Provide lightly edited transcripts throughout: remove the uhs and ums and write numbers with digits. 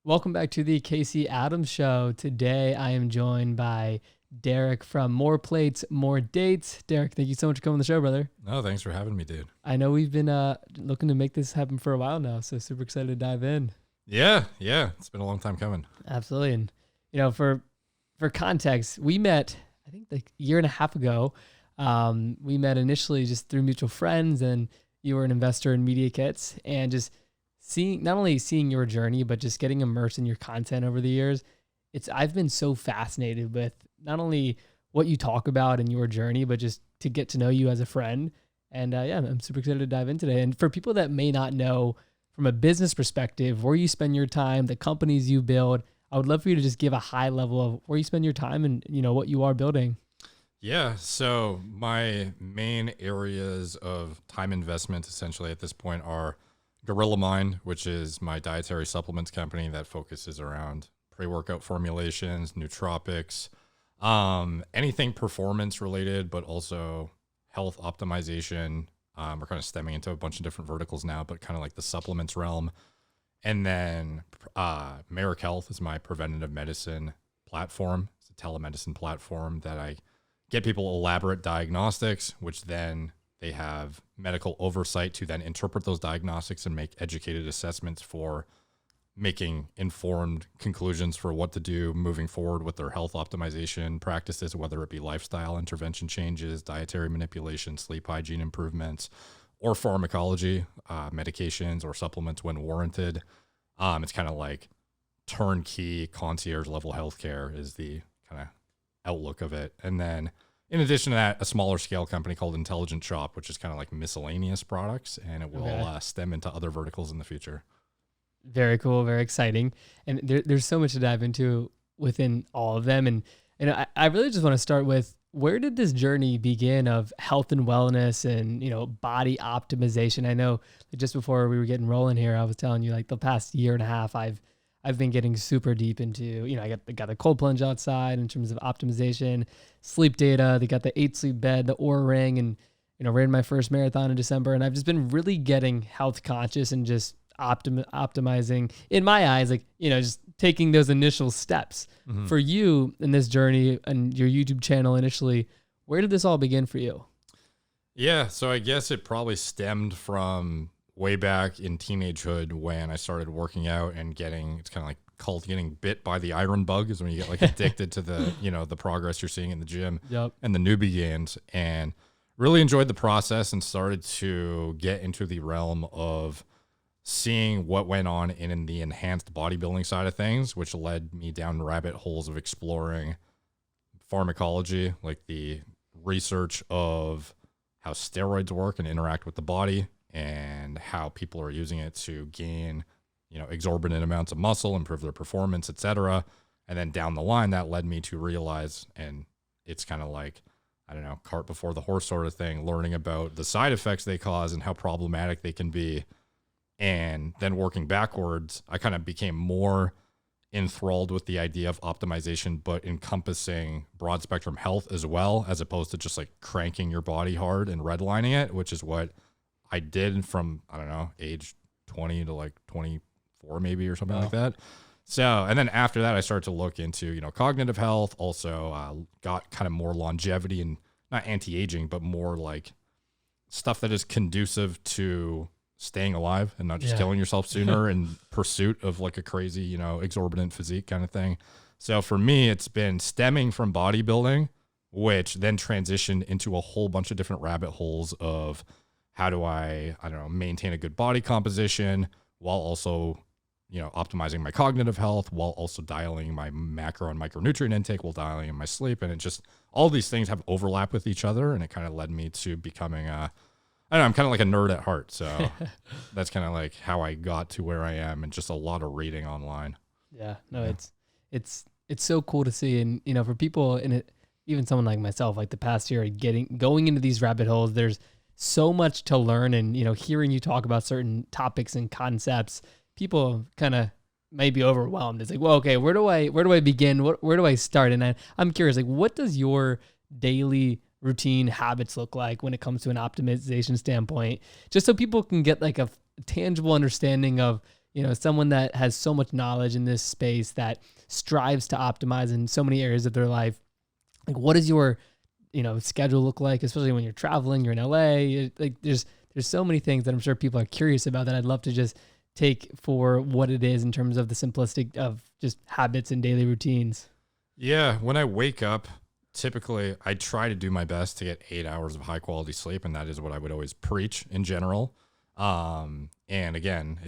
Welcome back to the Casey Adams Show. Today I am joined by Derek from More Plates, More Dates. Derek, thank you so much for coming on the show, brother. No, thanks for having me, dude. I know we've been looking to make this happen for a while now, so super excited to dive in. Yeah. It's been a long time coming. Absolutely. And, for context, we met, I think like a year and a half ago. We met initially just through mutual friends, and you were an investor in MediaKits, and just not only seeing your journey, but just getting immersed in your content over the years. I've been so fascinated with not only what you talk about in your journey, but just to get to know you as a friend. And I'm super excited to dive in today. And for people that may not know from a business perspective, where you spend your time, the companies you build, I would love for you to just give a high level of where you spend your time and, what you are building. Yeah. So my main areas of time investment essentially at this point are Gorilla Mind, which is my dietary supplements company that focuses around pre-workout formulations, nootropics, anything performance related, but also health optimization. We're kind of stemming into a bunch of different verticals now, but kind of like the supplements realm. And then Marek Health is my preventative medicine platform. It's a telemedicine platform that I get people elaborate diagnostics, which then they have medical oversight to then interpret those diagnostics and make educated assessments for making informed conclusions for what to do moving forward with their health optimization practices, whether it be lifestyle intervention changes, dietary manipulation, sleep hygiene improvements, or pharmacology, medications or supplements when warranted. It's kind of like turnkey concierge level healthcare is the kind of outlook of it. And then in addition to that, a smaller scale company called Intelligent Shop, which is kind of like miscellaneous products, and it will stem into other verticals in the future. Very cool, very exciting. And there's so much to dive into within all of them. And I really just want to start with, where did this journey begin of health and wellness and, body optimization? I know just before we were getting rolling here, I was telling you like the past year and a half, I've been getting super deep into, I got the cold plunge outside in terms of optimization, sleep data. They got the 8 sleep bed, the Oura ring, and, ran my first marathon in December. And I've just been really getting health conscious and just optimizing in my eyes, like, just taking those initial steps. Mm-hmm. For you in this journey and your YouTube channel initially, where did this all begin for you? Yeah. So I guess it probably stemmed from way back in teenagehood when I started working out and it's kind of like called getting bit by the iron bug, is when you get like addicted to the, the progress you're seeing in the gym. Yep. And the newbie gains, and really enjoyed the process and started to get into the realm of seeing what went on in the enhanced bodybuilding side of things, which led me down rabbit holes of exploring pharmacology, like the research of how steroids work and interact with the body, and how people are using it to gain, exorbitant amounts of muscle, improve their performance, etc. And then down the line, that led me to realize, and it's kind of like, I don't know, cart before the horse sort of thing, learning about the side effects they cause and how problematic they can be. And then working backwards, I kind of became more enthralled with the idea of optimization, but encompassing broad spectrum health as well, as opposed to just like cranking your body hard and redlining it, which is what I did from, I don't know, age 20 to like 24 maybe, or something like that. So, and then after that, I started to look into, cognitive health, also got kind of more longevity and not anti-aging, but more like stuff that is conducive to staying alive and not just killing yourself sooner in pursuit of like a crazy, exorbitant physique kind of thing. So for me, it's been stemming from bodybuilding, which then transitioned into a whole bunch of different rabbit holes of how do I don't know, maintain a good body composition while also, optimizing my cognitive health, while also dialing my macro and micronutrient intake, while dialing in my sleep. And it just, all these things have overlap with each other. And it kind of led me to becoming I don't know, I'm kind of like a nerd at heart. So that's kind of like how I got to where I am, and just a lot of reading online. Yeah, no, it's so cool to see. And, for people in it, even someone like myself, like the past year, going into these rabbit holes, there's so much to learn. And, hearing you talk about certain topics and concepts, people kind of may be overwhelmed. It's like, well, okay, where do I begin? Where do I start? And I'm curious, like, what does your daily routine habits look like when it comes to an optimization standpoint, just so people can get like a tangible understanding of, someone that has so much knowledge in this space that strives to optimize in so many areas of their life. Like, what does your, schedule look like, especially when you're traveling, you're in LA? Like, there's so many things that I'm sure people are curious about that I'd love to just take for what it is in terms of the simplistic of just habits and daily routines. Yeah. When I wake up, typically I try to do my best to get 8 hours of high quality sleep. And that is what I would always preach in general. And again,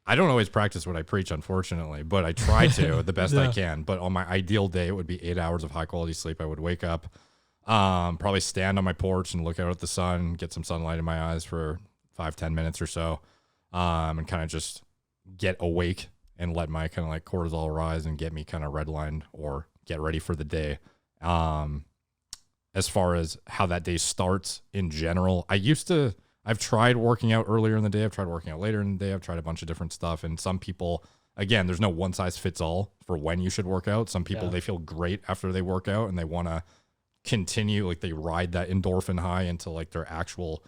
I don't always practice what I preach, unfortunately, but I try to the best I can. But on my ideal day, it would be 8 hours of high quality sleep. I would wake up, probably stand on my porch and look out at the sun, get some sunlight in my eyes for 5-10 minutes or so. And kind of just get awake and let my kind of like cortisol rise and get me kind of redlined or get ready for the day. As far as how that day starts in general, I've tried working out earlier in the day. I've tried working out later in the day. I've tried a bunch of different stuff. And some people, again, there's no one size fits all for when you should work out. Some people, they feel great after they work out and they want to continue, like they ride that endorphin high into like their actual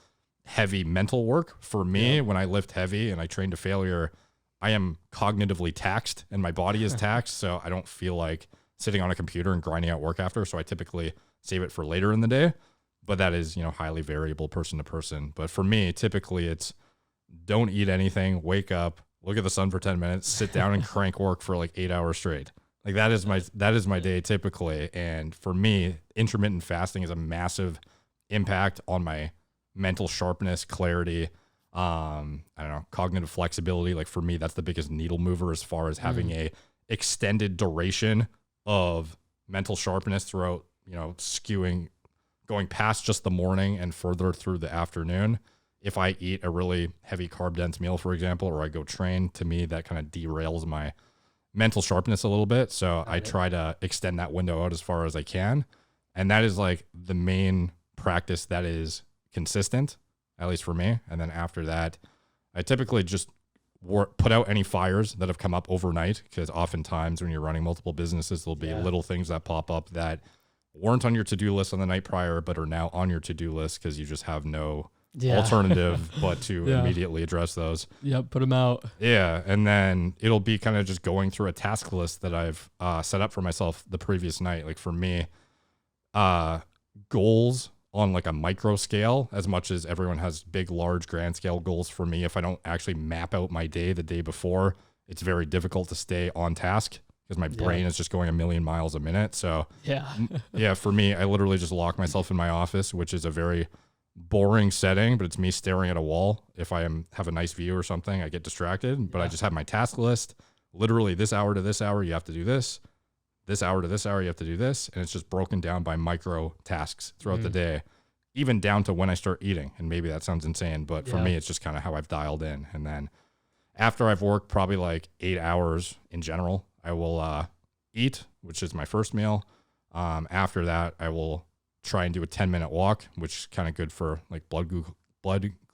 heavy mental work. For me, when I lift heavy and I train to failure, I am cognitively taxed and my body is taxed. So I don't feel like sitting on a computer and grinding out work after. So I typically save it for later in the day. But that is, highly variable person to person. But for me, typically it's don't eat anything, wake up, look at the sun for 10 minutes, sit down and crank work for like 8 hours straight. Like that is my day typically. And for me, intermittent fasting is a massive impact on my mental sharpness, clarity, cognitive flexibility. Like for me, that's the biggest needle mover as far as having a extended duration of mental sharpness throughout, going past just the morning and further through the afternoon. If I eat a really heavy carb dense meal, for example, or I go train, to me, that kind of derails my mental sharpness a little bit. So I try to extend that window out as far as I can. And that is like the main practice that is consistent, at least for me. And then after that, I typically just put out any fires that have come up overnight, because oftentimes when you're running multiple businesses, there'll be little things that pop up that weren't on your to-do list on the night prior, but are now on your to-do list because you just have no alternative but to immediately address those. Yep, put them out. Yeah, and then it'll be kind of just going through a task list that I've set up for myself the previous night. Like for me, goals on like a micro scale, as much as everyone has big, large, grand scale goals, for me, if I don't actually map out my day the day before, it's very difficult to stay on task because my brain is just going a million miles a minute. So for me, I literally just lock myself in my office, which is a very boring setting, but it's me staring at a wall. If I have a nice view or something, I get distracted, but I just have my task list. Literally this hour to this hour, you have to do this. This hour to this hour, you have to do this. And it's just broken down by micro tasks throughout the day, even down to when I start eating. And maybe that sounds insane, but for me, it's just kind of how I've dialed in. And then after I've worked probably like 8 hours in general, I will eat, which is my first meal. After that, I will try and do a 10-minute walk, which is kind of good for like blood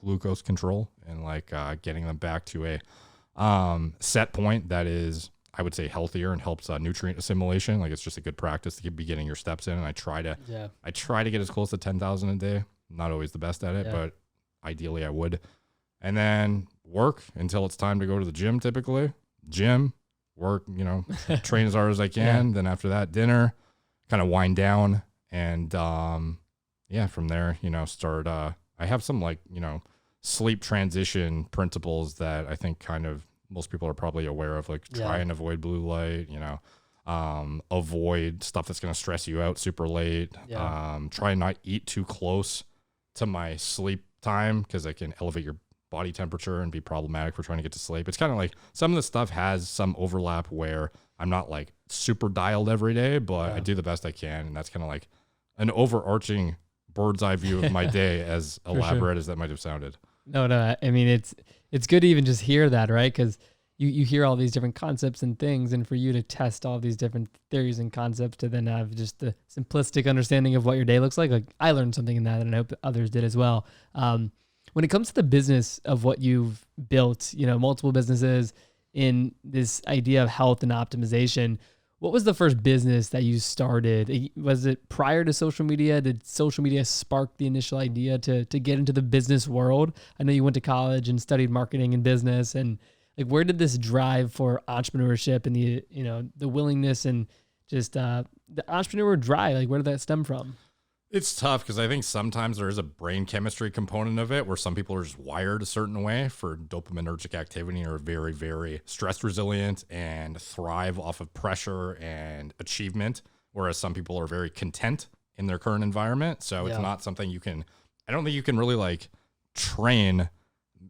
glucose control and like getting them back to a set point that is, I would say, healthier and helps nutrient assimilation. Like it's just a good practice to be getting your steps in. And I try to get as close to 10,000 a day. Not always the best at it, but ideally I would. And then work until it's time to go to the gym. Typically gym, work, train as hard as I can. Then after that, dinner, kind of wind down. And from there, start, I have some like, sleep transition principles that I think kind of most people are probably aware of, like try and avoid blue light, avoid stuff that's going to stress you out super late. Try and not eat too close to my sleep time, because it can elevate your body temperature and be problematic for trying to get to sleep. It's kind of like some of the stuff has some overlap where I'm not like super dialed every day, but I do the best I can. And that's kind of like an overarching bird's eye view of my day, as elaborate as that might have sounded. No. I mean, it's good to even just hear that, right? Because you hear all these different concepts and things, and for you to test all these different theories and concepts to then have just the simplistic understanding of what your day looks like I learned something in that, and I hope others did as well. When it comes to the business of what you've built, multiple businesses in this idea of health and optimization, what was the first business that you started? Was it prior to social media? Did social media spark the initial idea to get into the business world? I know you went to college and studied marketing and business, and Like, where did this drive for entrepreneurship and the, the willingness and just the entrepreneur drive, like, where did that stem from? It's tough because I think sometimes there is a brain chemistry component of it where some people are just wired a certain way for dopaminergic activity and are very, very stress resilient and thrive off of pressure and achievement, whereas some people are very content in their current environment. So it's not something I don't think you can really like train.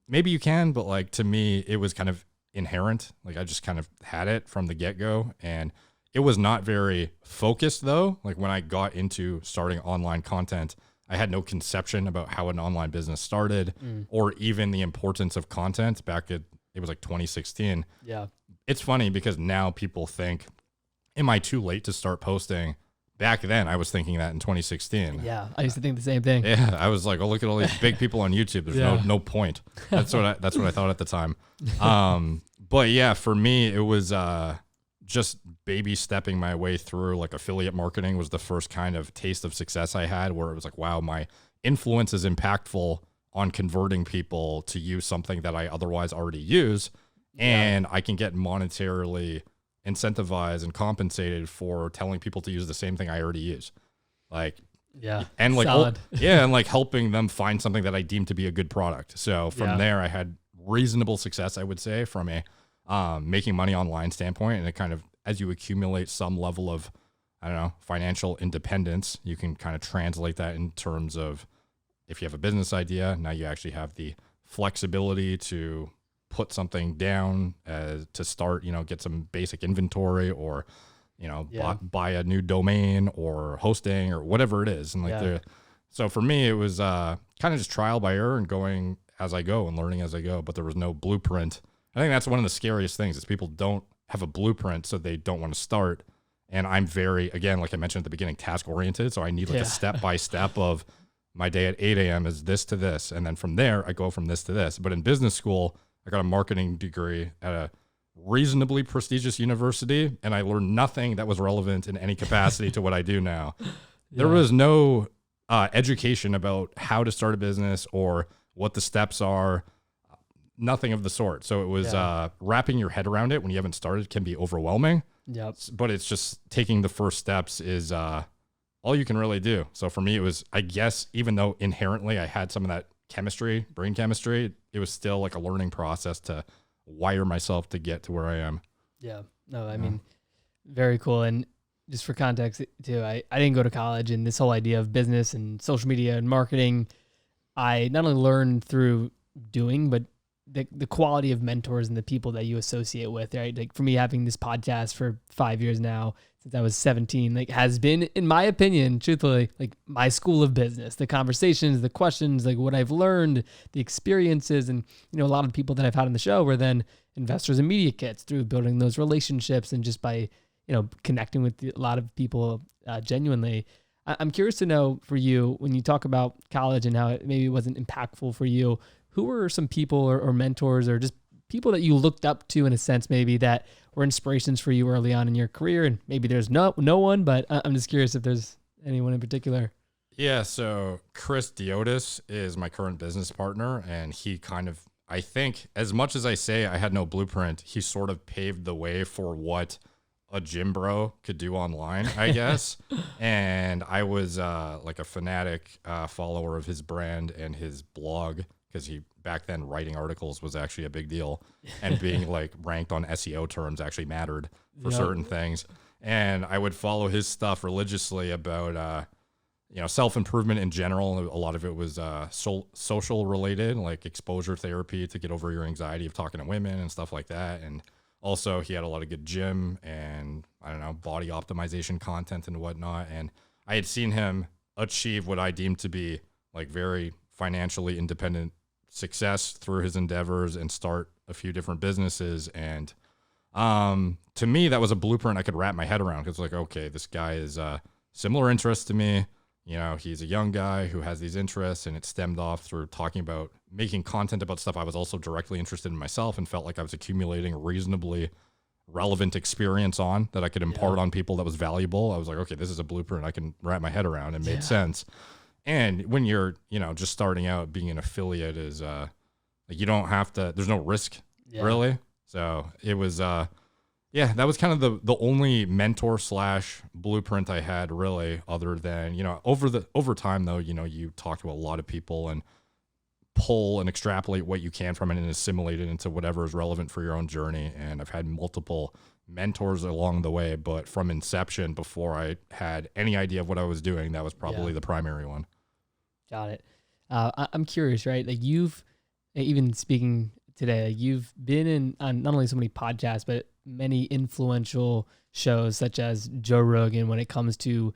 Maybe you can, but like to me, it was kind of inherent. Like I just kind of had it from the get-go, and it was not very focused though. Like when I got into starting online content, I had no conception about how an online business started or even the importance of content it was like 2016. Yeah. It's funny because now people think, am I too late to start posting? Back then I was thinking that in 2016. Yeah. I used to think the same thing. Yeah. I was like, oh, look at all these big people on YouTube. There's no point. That's what I thought at the time. But yeah, for me, it was, just baby stepping my way through. Like affiliate marketing was the first kind of taste of success I had, where it was like, wow, my influence is impactful on converting people to use something that I otherwise already use. And I can get monetarily incentivized and compensated for telling people to use the same thing I already use. And like, and like helping them find something that I deem to be a good product. So from there I had reasonable success, I would say, from a making money online standpoint. And it kind of, as you accumulate some level of, I don't know, financial independence, you can kind of translate that in terms of if you have a business idea, now you actually have the flexibility to put something down to start, get some basic inventory or, buy a new domain or hosting or whatever it is. And like, so for me, it was kind of just trial by error and going as I go and learning as I go, but there was no blueprint. I think that's one of the scariest things is people don't have a blueprint, so they don't want to start. And I'm very, again, like I mentioned at the beginning, task oriented. So I need like a step by step of my day at 8 a.m. is this to this. And then from there, I go from this to this. But in business school, I got a marketing degree at a reasonably prestigious university, and I learned nothing that was relevant in any capacity to what I do now. There was no education about how to start a business or what the steps are. Nothing of the sort. So it was wrapping your head around it when you haven't started can be overwhelming. Yep. But it's just taking the first steps is all you can really do. So for me, it was, I guess, even though inherently I had some of that chemistry, brain chemistry, it was still like a learning process to wire myself to get to where I am. Yeah. No, I mean, very cool. And just for context too, I didn't go to college, and this whole idea of business and social media and marketing, I not only learned through doing, but the quality of mentors and the people that you associate with, right? Like for me, having this podcast for 5 years now, since I was 17, like has been, in my opinion, truthfully, like my school of business, the conversations, the questions, like what I've learned, the experiences, and, a lot of people that I've had on the show were then investors in MediaKits through building those relationships and just by, connecting with a lot of people genuinely. I'm curious to know for you, when you talk about college and how it maybe wasn't impactful for you, who were some people or mentors or just people that you looked up to in a sense, maybe that were inspirations for you early on in your career? And maybe there's no one, but I'm just curious if there's anyone in particular. Yeah. So Chris Diotis is my current business partner, and he kind of, I think, as much as I say I had no blueprint, he sort of paved the way for what a gym bro could do online, I guess. And I was like a fanatic follower of his brand and his blog, because he back then writing articles was actually a big deal, and being like ranked on SEO terms actually mattered for certain things. And I would follow his stuff religiously about, self-improvement in general. A lot of it was social related, like exposure therapy to get over your anxiety of talking to women and stuff like that. And also he had a lot of good gym and body optimization content and whatnot. And I had seen him achieve what I deemed to be like very financially independent success through his endeavors and start a few different businesses. And to me, that was a blueprint I could wrap my head around. It's like, okay, this guy is similar interests to me. He's a young guy who has these interests, and it stemmed off through talking about making content about stuff I was also directly interested in myself and felt like I was accumulating reasonably relevant experience on that I could impart on people that was valuable. I was like, okay, this is a blueprint I can wrap my head around, and made sense. And when you're, just starting out, being an affiliate is, you don't have to, there's no risk really. So it was, yeah, that was kind of the only mentor slash blueprint I had really, other than, over time though, you talk to a lot of people and pull and extrapolate what you can from it and assimilate it into whatever is relevant for your own journey. And I've had multiple mentors along the way, but from inception, before I had any idea of what I was doing, that was probably the primary one. Got it. I'm curious, right? Like you've, even speaking today, like you've been in on not only so many podcasts, but many influential shows such as Joe Rogan when it comes to,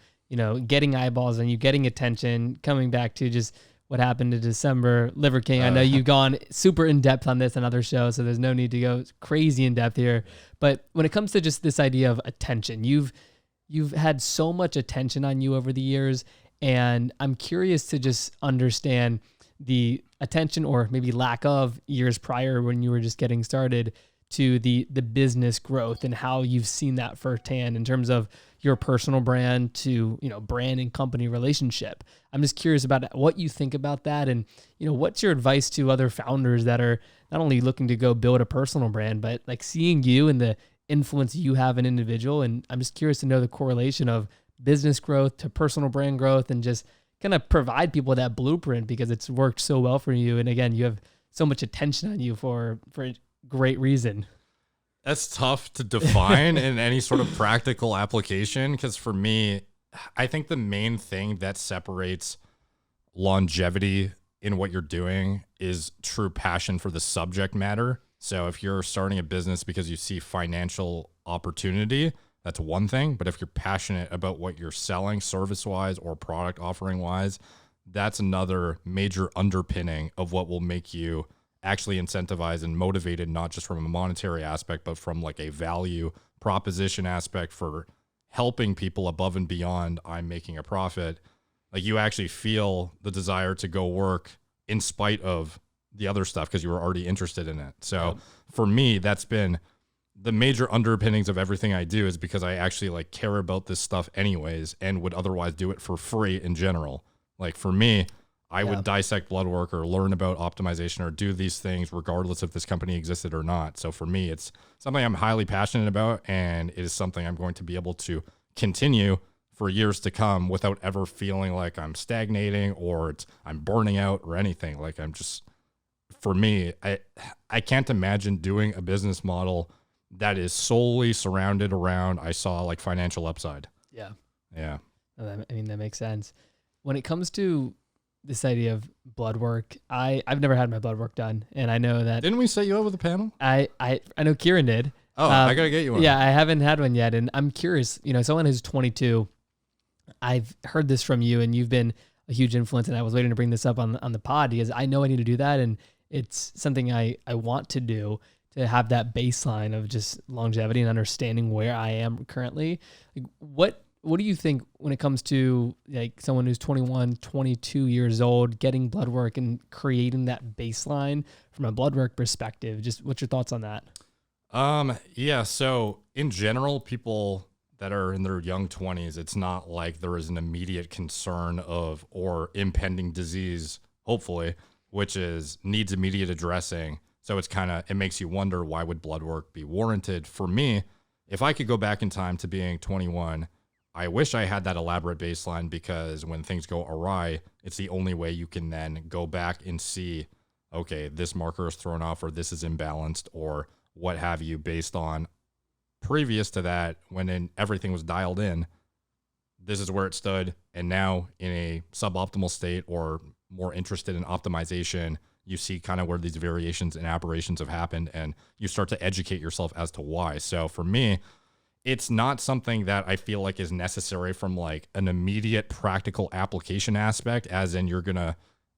getting eyeballs on you, getting attention, coming back to just what happened in December, Liver King. I know you've gone super in depth on this and other shows, so there's no need to go crazy in depth here. But when it comes to just this idea of attention, you've had so much attention on you over the years, and I'm curious to just understand the attention, or maybe lack of, years prior when you were just getting started, to the business growth and how you've seen that firsthand in terms of your personal brand to, brand and company relationship. I'm just curious about what you think about that. And, what's your advice to other founders that are not only looking to go build a personal brand, but like seeing you and the influence you have an individual. And I'm just curious to know the correlation of business growth to personal brand growth, and just kind of provide people that blueprint, because it's worked so well for you. And again, you have so much attention on you for great reason. That's tough to define in any sort of practical application, because for me, I think the main thing that separates longevity in what you're doing is true passion for the subject matter. So if you're starting a business because you see financial opportunity, that's one thing. But if you're passionate about what you're selling service-wise or product offering-wise, that's another major underpinning of what will make you actually incentivized and motivated, not just from a monetary aspect, but from like a value proposition aspect for helping people above and beyond I'm making a profit. Like you actually feel the desire to go work in spite of the other stuff because you were already interested in it. So for me, that's been the major underpinnings of everything I do, is because I actually like care about this stuff anyways, and would otherwise do it for free in general. Like for me, I would dissect blood work or learn about optimization or do these things regardless if this company existed or not. So for me, it's something I'm highly passionate about, and it is something I'm going to be able to continue for years to come without ever feeling like I'm stagnating or I'm burning out or anything. Like I'm just, for me, I can't imagine doing a business model that is solely surrounded around, I saw like financial upside. Yeah. Yeah. I mean, that makes sense. When it comes to this idea of blood work, I've never had my blood work done, and I know that. Didn't we set you up with a panel? I know Kieran did. Oh, I gotta get you one. Yeah, I haven't had one yet, and I'm curious. Someone who's 22, I've heard this from you, and you've been a huge influence. And I was waiting to bring this up on the pod, because I know I need to do that, and it's something I want to do, to have that baseline of just longevity and understanding where I am currently. Like, what do you think when it comes to like someone who's 21, 22 years old, getting blood work and creating that baseline from a blood work perspective? Just what's your thoughts on that? Yeah. So in general, people that are in their young 20s, it's not like there is an immediate concern of or impending disease, hopefully, which needs immediate addressing. So it makes you wonder, why would blood work be warranted? For me, if I could go back in time to being 21, I wish I had that elaborate baseline, because when things go awry, it's the only way you can then go back and see, okay, this marker is thrown off, or this is imbalanced, or what have you, based on previous to that, when everything was dialed in, this is where it stood. And now in a suboptimal state, or more interested in optimization, you see kind of where these variations and aberrations have happened, and you start to educate yourself as to why. So for me, it's not something that I feel like is necessary from like an immediate practical application aspect, as in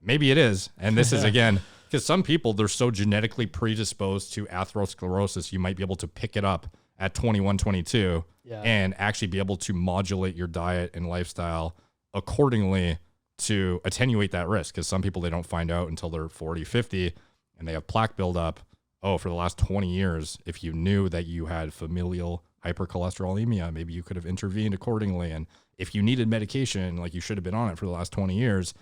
maybe it is. And this is again, because some people, they're so genetically predisposed to atherosclerosis, you might be able to pick it up at 21, 22 and actually be able to modulate your diet and lifestyle accordingly to attenuate that risk. Because some people, they don't find out until they're 40, 50, and they have plaque buildup. Oh, for the last 20 years, if you knew that you had familial hypercholesterolemia, maybe you could have intervened accordingly. And if you needed medication, like you should have been on it for the last 20 years,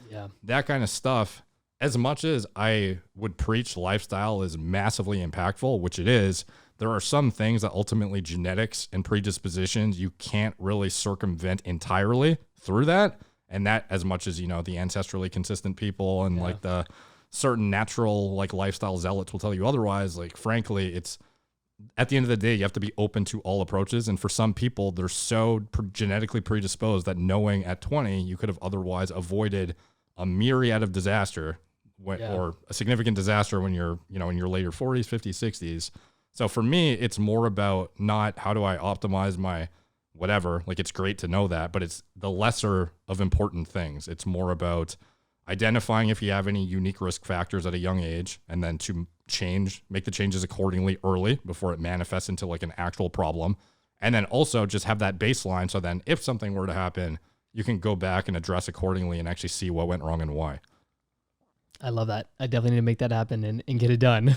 that kind of stuff, as much as I would preach lifestyle is massively impactful, which it is, there are some things that ultimately genetics and predispositions, you can't really circumvent entirely through that. And that, as much as, the ancestrally consistent people and like the certain natural like lifestyle zealots will tell you otherwise, like frankly, it's at the end of the day, you have to be open to all approaches. And for some people, they're so genetically predisposed that knowing at 20, you could have otherwise avoided a myriad of disaster or a significant disaster when you're, in your later 40s, 50s, 60s. So for me, it's more about not how do I optimize my whatever. Like, it's great to know that, but it's the lesser of important things. It's more about identifying if you have any unique risk factors at a young age, and then to make the changes accordingly early before it manifests into like an actual problem. And then also just have that baseline. So then if something were to happen, you can go back and address accordingly and actually see what went wrong and why. I love that. I definitely need to make that happen and get it done.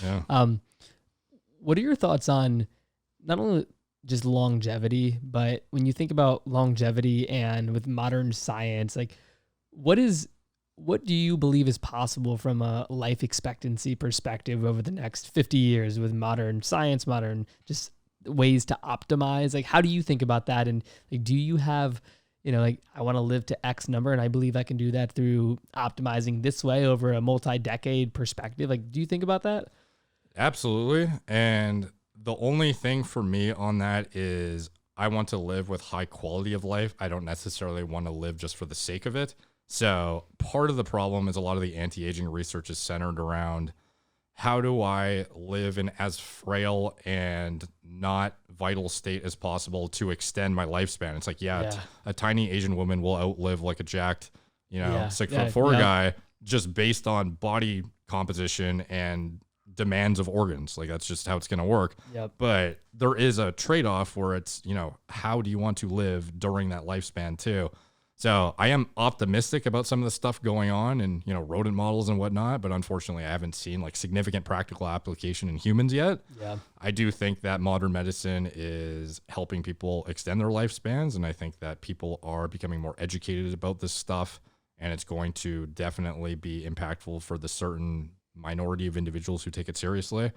Yeah. What are your thoughts on not only just longevity, but when you think about longevity and with modern science, like what do you believe is possible from a life expectancy perspective over the next 50 years with modern science, modern just ways to optimize? Like, how do you think about that? And like, do you have, like I want to live to X number and I believe I can do that through optimizing this way over a multi-decade perspective? Like, do you think about that? Absolutely. And the only thing for me on that is I want to live with high quality of life. I don't necessarily want to live just for the sake of it. So part of the problem is a lot of the anti-aging research is centered around how do I live in as frail and not vital state as possible to extend my lifespan. It's like, a tiny Asian woman will outlive like a jacked, 6'4" guy just based on body composition and demands of organs. Like, that's just how it's going to work. Yep. But there is a trade-off where it's, how do you want to live during that lifespan too? So I am optimistic about some of the stuff going on and, rodent models and whatnot, but unfortunately I haven't seen like significant practical application in humans yet. Yeah. I do think that modern medicine is helping people extend their lifespans. And I think that people are becoming more educated about this stuff, and it's going to definitely be impactful for the certain minority of individuals who take it seriously.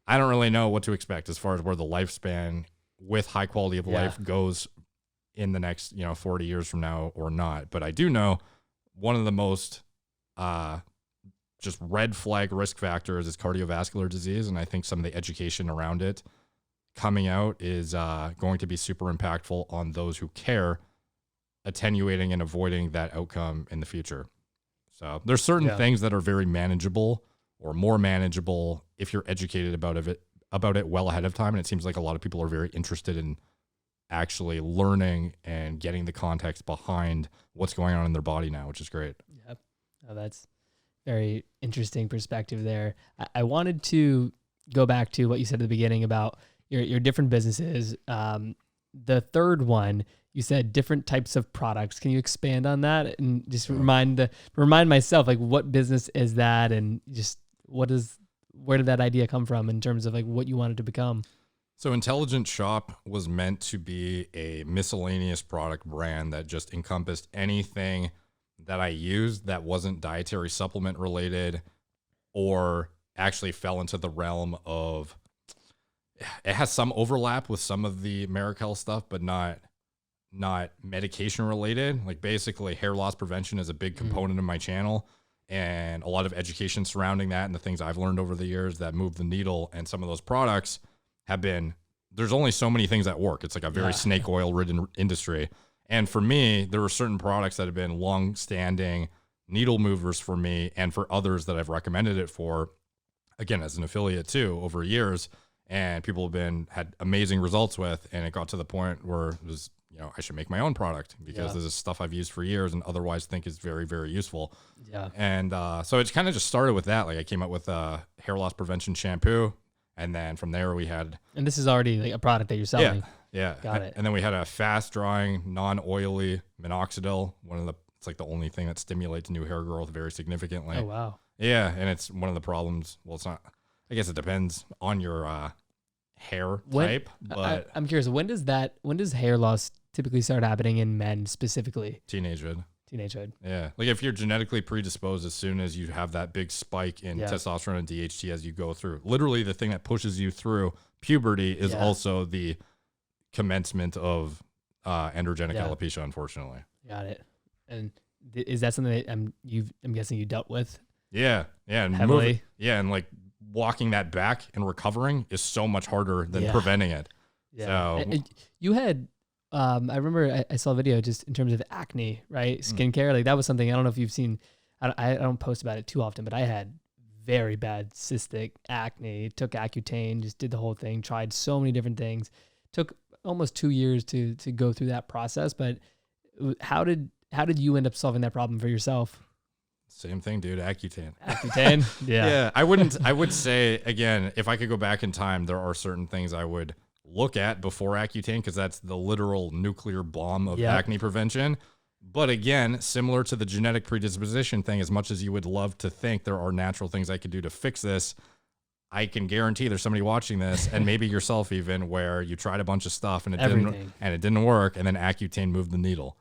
I don't really know what to expect as far as where the lifespan with high quality of life goes in the next, 40 years from now or not. But I do know one of the most just red flag risk factors is cardiovascular disease. And I think some of the education around it coming out is going to be super impactful on those who care, attenuating and avoiding that outcome in the future. So there's certain things that are very manageable or more manageable if you're educated about it well ahead of time. And it seems like a lot of people are very interested in actually learning and getting the context behind what's going on in their body now, which is great. Yep. Oh, that's very interesting perspective there. I wanted to go back to what you said at the beginning about your different businesses. The third one, you said different types of products. Can you expand on that and just remind myself, like, what business is that, and just where did that idea come from in terms of like what you wanted to become? So Intelligent Shop was meant to be a miscellaneous product brand that just encompassed anything that I used that wasn't dietary supplement related or actually fell into the realm of, it has some overlap with some of the Marek Health stuff, but not medication related. Like, basically hair loss prevention is a big component of my channel, and a lot of education surrounding that and the things I've learned over the years that move the needle. And some of those products there's only so many things that work. It's like a very snake oil ridden industry. And for me, there were certain products that have been long standing needle movers for me and for others that I've recommended it for, again, as an affiliate too, over years. And people have had amazing results with, and it got to the point where it was, I should make my own product because this is stuff I've used for years and otherwise think is very, very useful. Yeah. And so it kind of just started with that. Like, I came up with a hair loss prevention shampoo. And then from there we had... And this is already like a product that you're selling. Yeah. Got it. And then we had a fast-drying, non-oily minoxidil. It's like the only thing that stimulates new hair growth very significantly. Oh, wow. Yeah, and it's one of the problems. Well, it's not... I guess it depends on your hair type. But I'm curious, when does hair loss typically start happening in men specifically? Teenagehood. teenagehood. Yeah. Like if you're genetically predisposed, as soon as you have that big spike in Yeah. testosterone and DHT as you go through, literally the thing that pushes you through puberty is Yeah. also the commencement of androgenic Yeah. alopecia, unfortunately. Got it. And is that something that I'm guessing you dealt with Yeah. Yeah. And heavily? and like walking that back and recovering is so much harder than Yeah. preventing it. Yeah. So And you had, I remember I saw a video just in terms of acne, right? Skincare. Like that was something, I don't know if you've seen, I don't post about it too often, but I had very bad cystic acne, took Accutane, just did the whole thing, tried so many different things. Took almost 2 years to go through that process. But how did you end up solving that problem for yourself? same thing, dude. Accutane. Accutane? Yeah. Yeah. I would say, again, if I could go back in time, there are certain things I would look at before Accutane, because that's the literal nuclear bomb of acne prevention. But again, similar to the genetic predisposition thing, as much as you would love to think there are natural things I could do to fix this, I can guarantee there's somebody watching this, and maybe yourself even, where you tried a bunch of stuff and it didn't work, and then Accutane moved the needle.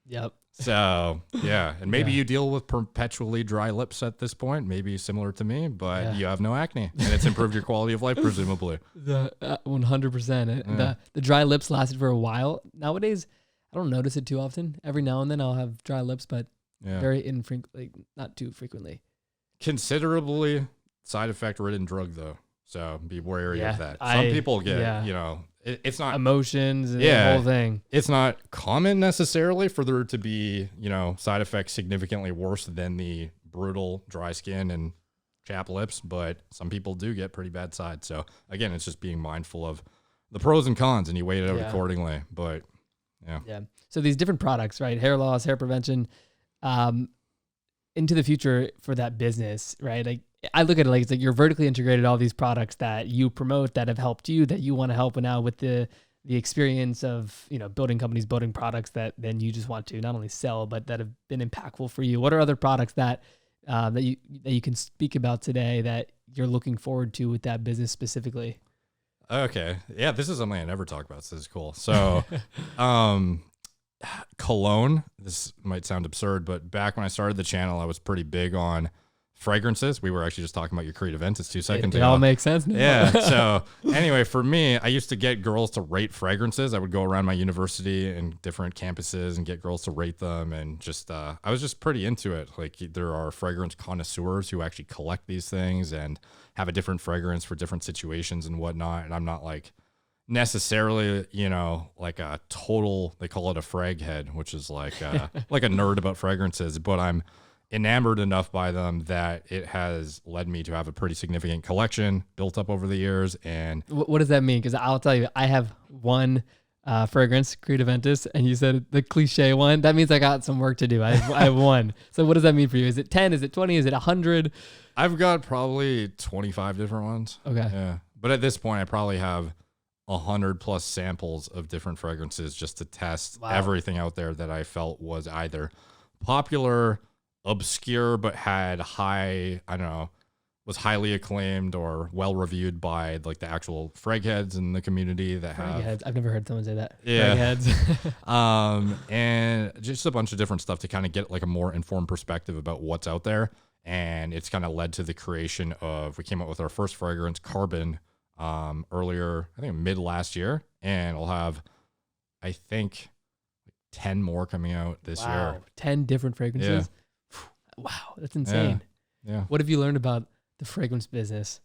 Yep. So yeah, and maybe you deal with perpetually dry lips at this point, maybe similar to me, but you have no acne, and it's improved your quality of life, presumably. The 100%. The dry lips lasted for a while. Nowadays, I don't notice it too often. Every now and then I'll have dry lips, but very infrequently, not too frequently. Considerably side effect ridden drug though, so be wary of that. Some people get it's not emotions and the whole thing. It's not common necessarily for there to be side effects significantly worse than the brutal dry skin and chapped lips, but some people do get pretty bad sides. So again, it's just being mindful of the pros and cons, and you weigh it out accordingly. But yeah. So these different products, right? Hair loss, hair prevention, into the future for that business, right? Like I look at it like it's like you're vertically integrated all these products that you promote that have helped you, that you want to help now with the experience of building companies, building products that then you just want to not only sell but that have been impactful for you. What are other products that you can speak about today that you're looking forward to with that business specifically? Okay, yeah, this is something I never talk about, so this is cool. So, cologne. This might sound absurd, but back when I started the channel, I was pretty big on fragrances. We were actually just talking about your creative events 2 seconds ago. It all makes sense now. Yeah. So anyway, for me, I used to get girls to rate fragrances. I would go around my university and different campuses and get girls to rate them. And just, I was just pretty into it. Like there are fragrance connoisseurs who actually collect these things and have a different fragrance for different situations and whatnot. And I'm not like necessarily, like a total, they call it a frag head, which is like a nerd about fragrances, but I'm enamored enough by them that it has led me to have a pretty significant collection built up over the years. And what does that mean? Because I'll tell you, I have one fragrance, Creed Aventus, and you said the cliche one. That means I got some work to do. I have one. So what does that mean for you? Is it 10? Is it 20? Is it 100? I've got probably 25 different ones. Okay. Yeah. But at this point, I probably have 100 plus samples of different fragrances just to test everything out there that I felt was either popular, obscure, but had was highly acclaimed or well reviewed by like the actual frag heads in the community that Frag have heads. I've never heard someone say that. Yeah. Frag heads. And just a bunch of different stuff to kind of get like a more informed perspective about what's out there. And it's kind of led to the creation of, we came out with our first fragrance, Carbon, earlier, I think mid last year, and I'll have, I think, 10 more coming out this year. 10 different fragrances. Yeah. Wow, that's insane. Yeah. What have you learned about the fragrance business?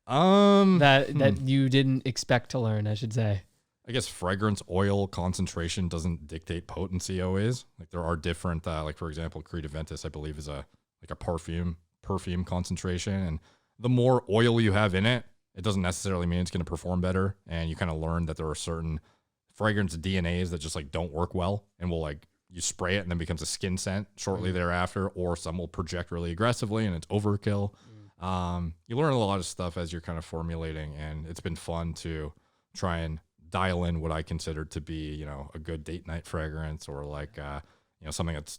That you didn't expect to learn, I should say. I guess fragrance oil concentration doesn't dictate potency always. Like there are different, like for example, Creed Aventus, I believe, is a perfume concentration, and the more oil you have in it, it doesn't necessarily mean it's going to perform better. And you kind of learn that there are certain fragrance DNAs that just like don't work well, and will like you spray it and then becomes a skin scent shortly thereafter, or some will project really aggressively and it's overkill. You learn a lot of stuff as you're kind of formulating, and it's been fun to try and dial in what I consider to be, a good date night fragrance, or like, something that's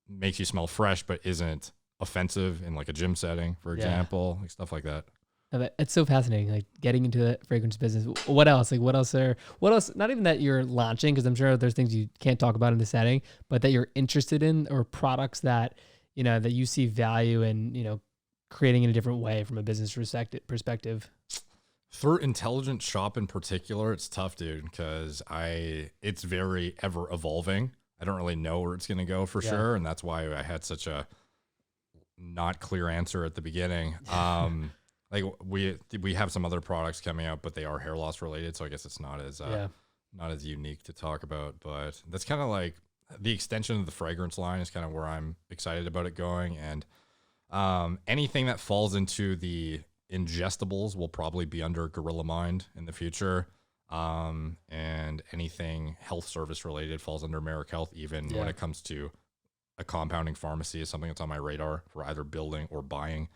makes you smell fresh, but isn't offensive in like a gym setting, for example, like stuff like that. It's so fascinating, like getting into the fragrance business. What else? Like what else, not even that you're launching, because I'm sure there's things you can't talk about in the setting, but that you're interested in, or products that, that you see value in, creating in a different way from a business perspective. For intelligent shop in particular, it's tough, dude, because it's very ever evolving. I don't really know where it's going to go for sure. And that's why I had such a not clear answer at the beginning. Like we have some other products coming out, but they are hair loss related. So I guess it's not as unique to talk about, but that's kind of like the extension of the fragrance line is kind of where I'm excited about it going. And anything that falls into the ingestibles will probably be under Gorilla Mind in the future. And anything health service related falls under Marek Health, even when it comes to a compounding pharmacy is something that's on my radar for either building or buying.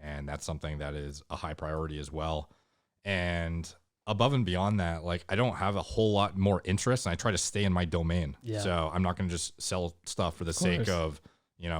And that's something that is a high priority as well. And above and beyond that, like I don't have a whole lot more interest, and I try to stay in my domain. Yeah. So I'm not going to just sell stuff for the sake of,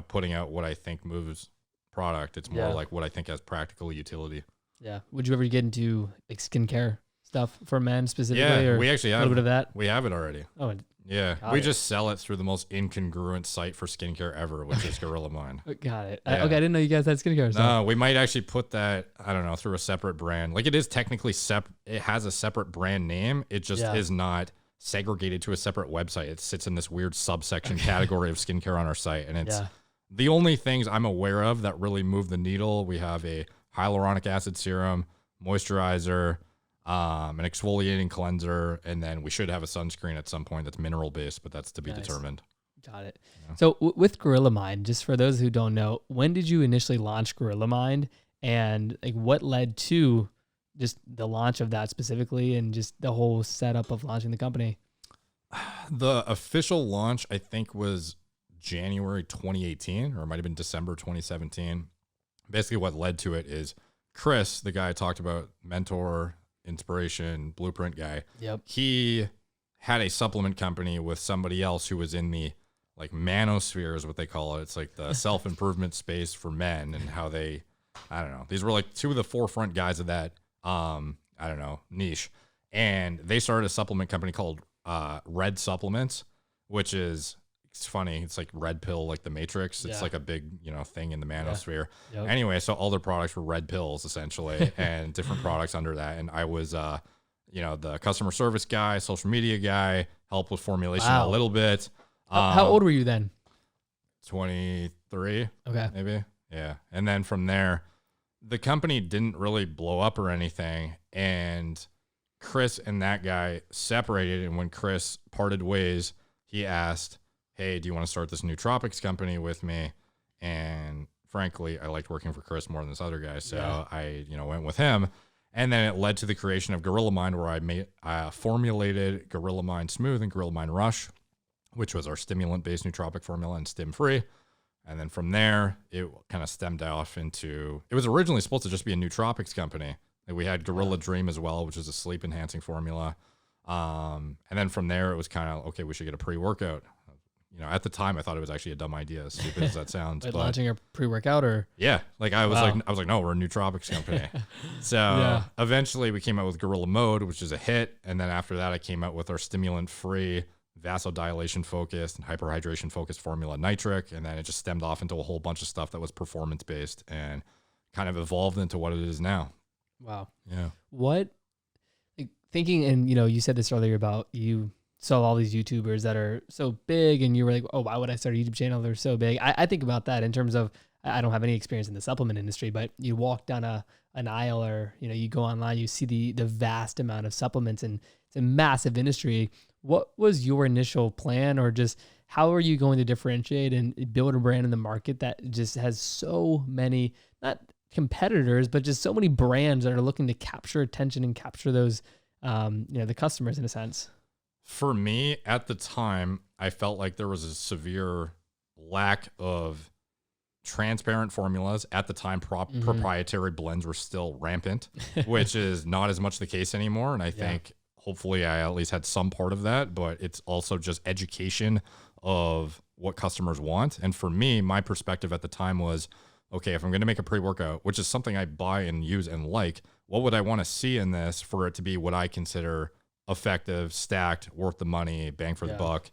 putting out what I think moves product. It's more like what I think has practical utility. Yeah. Would you ever get into like skincare stuff for men specifically? Yeah, or we actually have a little bit of that. We have it already. Oh, yeah. We just sell it through the most incongruent site for skincare ever, which is Gorilla Mind. Got it. Yeah. Okay, I didn't know you guys had skincare stuff. No, we might actually put that, I don't know, through a separate brand. Like it is technically it has a separate brand name. It just is not segregated to a separate website. It sits in this weird subsection category of skincare on our site. And it's the only things I'm aware of that really move the needle. We have a hyaluronic acid serum, moisturizer, an exfoliating cleanser, and then we should have a sunscreen at some point that's mineral based, but that's to be determined. Got it. Yeah. So with Gorilla Mind, just for those who don't know, when did you initially launch Gorilla Mind, and like what led to just the launch of that specifically, and just the whole setup of launching the company? The official launch, I think, was January 2018, or it might have been December 2017. Basically what led to it is Chris, the guy I talked about, mentor, inspiration, blueprint guy. Yep. He had a supplement company with somebody else who was in the like manosphere is what they call it. It's like the self-improvement space for men, and how they, I don't know. These were like two of the forefront guys of that, niche. And they started a supplement company called Red Supplements, which is, it's funny. It's like red pill, like the Matrix. It's like a big, thing in the manosphere. Yep. Anyway, so all their products were red pills essentially, and different products under that. And I was, the customer service guy, social media guy, help with formulation a little bit. How old were you then? 23. Okay. Maybe. Yeah. And then from there, the company didn't really blow up or anything. And Chris and that guy separated. And when Chris parted ways, he asked, hey, do you want to start this nootropics company with me? And frankly, I liked working for Chris more than this other guy. So I, went with him. And then it led to the creation of Gorilla Mind, where I formulated Gorilla Mind Smooth and Gorilla Mind Rush, which was our stimulant-based nootropic formula and stim-free. And then from there, it kind of stemmed off into, it was originally supposed to just be a nootropics company. And we had Gorilla Dream as well, which is a sleep-enhancing formula. And then from there, it was kind of, okay, we should get a pre-workout. At the time, I thought it was actually a dumb idea, as stupid as that sounds. But launching a pre-workout, or I was like, no, we're a nootropics company. So eventually, we came out with Gorilla Mode, which is a hit, and then after that, I came out with our stimulant-free, vasodilation focused, and hyperhydration focused formula nitric, and then it just stemmed off into a whole bunch of stuff that was performance based and kind of evolved into what it is now. Wow. Yeah. What, like, thinking, and you said this earlier about you saw all these YouTubers that are so big, and you were like, oh, why would I start a YouTube channel? They're so big. I think about that in terms of, I don't have any experience in the supplement industry, but you walk down an aisle, or, you go online, you see the vast amount of supplements, and it's a massive industry. What was your initial plan, or just how are you going to differentiate and build a brand in the market that just has so many, not competitors, but just so many brands that are looking to capture attention and capture those, the customers in a sense? For me, at the time, I felt like there was a severe lack of transparent formulas. At the time, proprietary blends were still rampant, which is not as much the case anymore. And I think hopefully I at least had some part of that, but it's also just education of what customers want. And for me, my perspective at the time was, okay, if I'm going to make a pre-workout, which is something I buy and use and like, what would I want to see in this for it to be what I consider effective, stacked, worth the money, bang for the buck?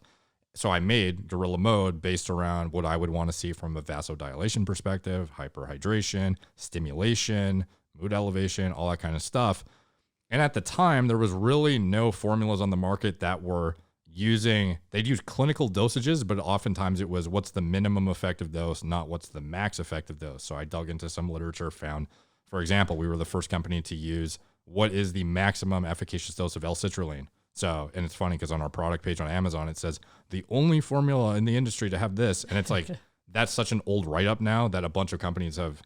So I made Gorilla Mode based around what I would want to see from a vasodilation perspective, hyperhydration, stimulation, mood elevation, all that kind of stuff. And at the time, there was really no formulas on the market that were they'd use clinical dosages, but oftentimes it was what's the minimum effective dose, not what's the max effective dose. So I dug into some literature, found, for example, we were the first company to use what is the maximum efficacious dose of L-citrulline. So, and it's funny because on our product page on Amazon, it says the only formula in the industry to have this. And it's like, that's such an old write-up now that a bunch of companies have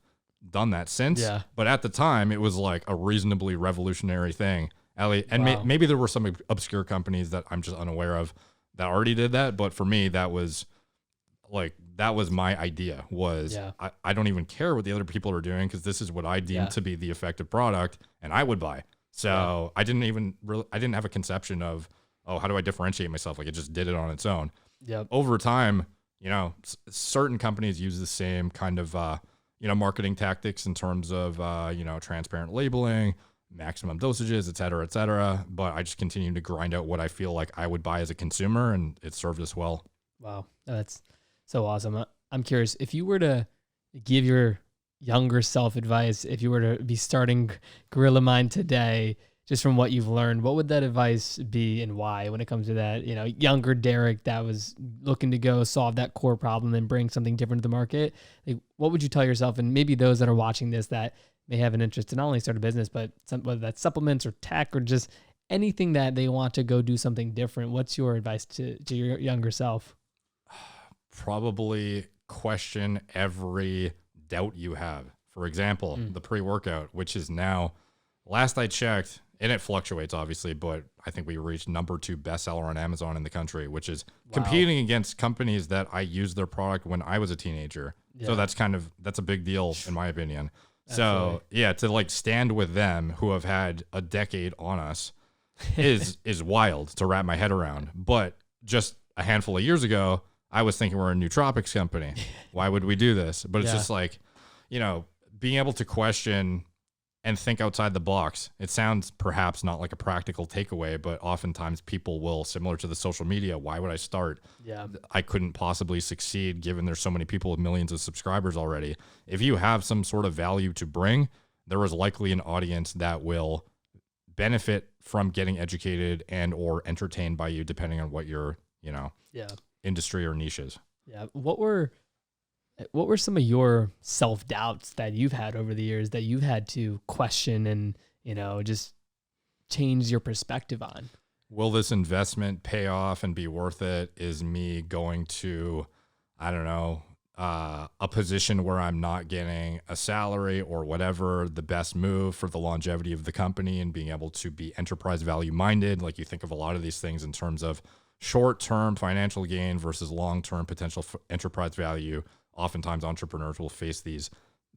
done that since. Yeah. But at the time, it was like a reasonably revolutionary thing. And maybe there were some obscure companies that I'm just unaware of that already did that. But for me, that was my idea was I don't even care what the other people are doing because this is what I deem to be the effective product and I would buy. So I didn't have a conception of, oh, how do I differentiate myself? Like it just did it on its own. Yep. Over time, certain companies use the same kind of, marketing tactics in terms of, transparent labeling, maximum dosages, et cetera, et cetera. But I just continue to grind out what I feel like I would buy as a consumer, and it served us well. Wow. That's so awesome. I'm curious, if you were to give your younger self advice, if you were to be starting Gorilla Mind today, just from what you've learned, what would that advice be and why when it comes to that, younger Derek that was looking to go solve that core problem and bring something different to the market? Like, what would you tell yourself? And maybe those that are watching this that may have an interest to not only start a business, but whether that's supplements or tech or just anything that they want to go do something different. What's your advice to your younger self? Probably question every doubt you have. For example, the pre-workout, which is now, last I checked, and it fluctuates obviously, but I think we reached number 2 bestseller on Amazon in the country, which is competing against companies that I used their product when I was a teenager. Yeah. So that's a big deal in my opinion. Absolutely. So to like stand with them who have had a decade on us is wild to wrap my head around. But just a handful of years ago, I was thinking we're a nootropics company. Why would we do this? But it's just like, being able to question and think outside the box. It sounds perhaps not like a practical takeaway, but oftentimes people will, similar to the social media, why would I start? Yeah, I couldn't possibly succeed given there's so many people with millions of subscribers already. If you have some sort of value to bring, there is likely an audience that will benefit from getting educated and or entertained by you, depending on what your, industry or niche is. Yeah. What were some of your self-doubts that you've had over the years that you've had to question and, just change your perspective on? Will this investment pay off and be worth it? Is me going to, I don't know, a position where I'm not getting a salary or whatever, the best move for the longevity of the company and being able to be enterprise value minded? Like you think of a lot of these things in terms of short-term financial gain versus long-term potential enterprise value. Oftentimes entrepreneurs will face these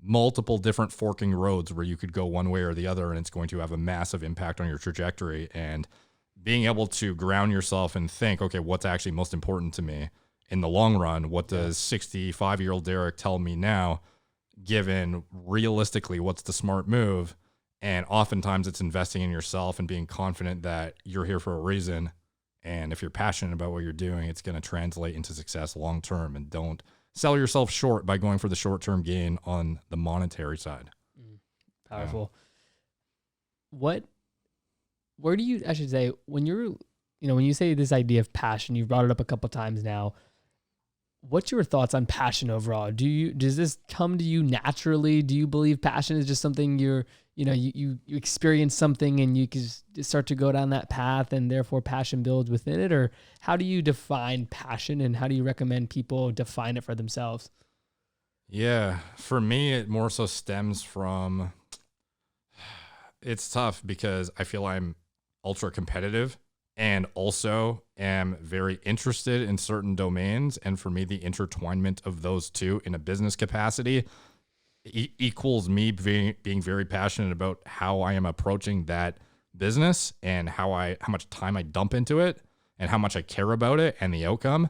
multiple different forking roads where you could go one way or the other, and it's going to have a massive impact on your trajectory. And being able to ground yourself and think, okay, what's actually most important to me in the long run? What does 65-year-old Derek tell me now, given realistically what's the smart move? And oftentimes it's investing in yourself and being confident that you're here for a reason. And if you're passionate about what you're doing, it's going to translate into success long-term. And don't sell yourself short by going for the short-term gain on the monetary side. Powerful. Yeah. Where do you, I should say, when you're, when you say this idea of passion, you've brought it up a couple of times now. What's your thoughts on passion overall? Does this come to you naturally? Do you believe passion is just something you experience something and you can start to go down that path and therefore passion builds within it? Or how do you define passion and how do you recommend people define it for themselves? Yeah, for me, it more so stems from, it's tough because I feel I'm ultra competitive and also am very interested in certain domains. And for me, the intertwinement of those two in a business capacity equals me being very passionate about how I am approaching that business and how much time I dump into it and how much I care about it and the outcome.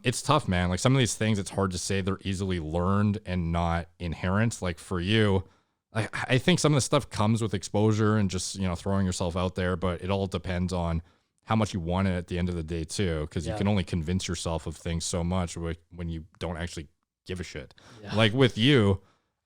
It's tough, man. Like some of these things, it's hard to say they're easily learned and not inherent. Like for you, I think some of the stuff comes with exposure and just, throwing yourself out there, but it all depends on how much you want it at the end of the day too. Cause you can only convince yourself of things so much when you don't actually give a shit. Yeah. Like with you,